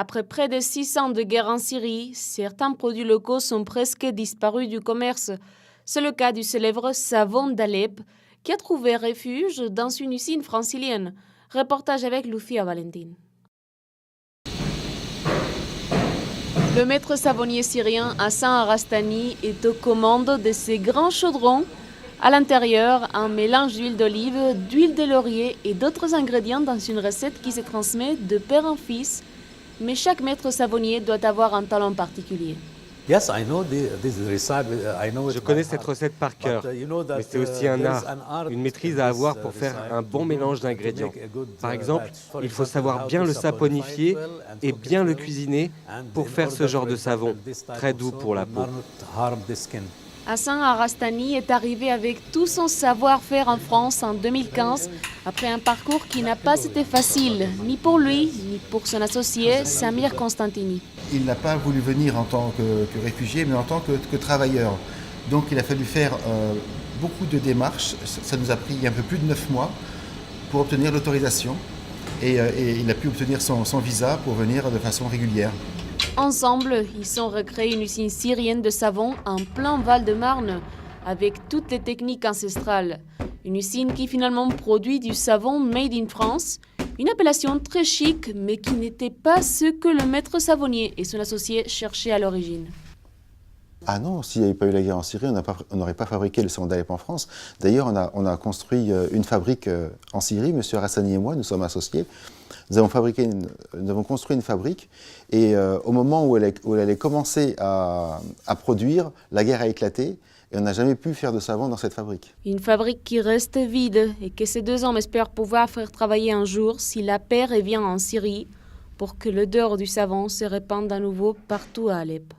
Après près de 6 ans de guerre en Syrie, certains produits locaux sont presque disparus du commerce. C'est le cas du célèbre savon d'Alep, qui a trouvé refuge dans une usine francilienne. Reportage avec Lucia Valentin. Le maître savonnier syrien Hassan Arastani est aux commandes de ces grands chaudrons. À l'intérieur, un mélange d'huile d'olive, d'huile de laurier et d'autres ingrédients dans une recette qui se transmet de père en fils. Mais chaque maître savonnier doit avoir un talent particulier. Je connais cette recette par cœur, mais c'est aussi un art, une maîtrise à avoir pour faire un bon mélange d'ingrédients. Par exemple, il faut savoir bien le saponifier et bien le cuisiner pour faire ce genre de savon, très doux pour la peau. Hassan Arastani est arrivé avec tout son savoir-faire en France en 2015, après un parcours qui n'a pas été facile, ni pour lui, ni pour son associé Samir Constantini. Il n'a pas voulu venir en tant que réfugié, mais en tant que travailleur. Donc il a fallu faire beaucoup de démarches. Ça nous a pris un peu plus de 9 mois pour obtenir l'autorisation. Et il a pu obtenir son visa pour venir de façon régulière. Ensemble, ils ont recréé une usine syrienne de savon en plein Val-de-Marne, avec toutes les techniques ancestrales. Une usine qui finalement produit du savon made in France, une appellation très chic, mais qui n'était pas ce que le maître savonnier et son associé cherchaient à l'origine. Ah non, s'il n'y avait pas eu la guerre en Syrie, on n'aurait pas fabriqué le savon d'Alep en France. D'ailleurs, on a construit une fabrique en Syrie, M. Hassani et moi, nous sommes associés. Nous avons construit une fabrique et au moment où elle allait commencer à produire, la guerre a éclaté et on n'a jamais pu faire de savon dans cette fabrique. Une fabrique qui reste vide et que ces 2 hommes espèrent pouvoir faire travailler un jour si la paix revient en Syrie pour que l'odeur du savon se répande à nouveau partout à Alep.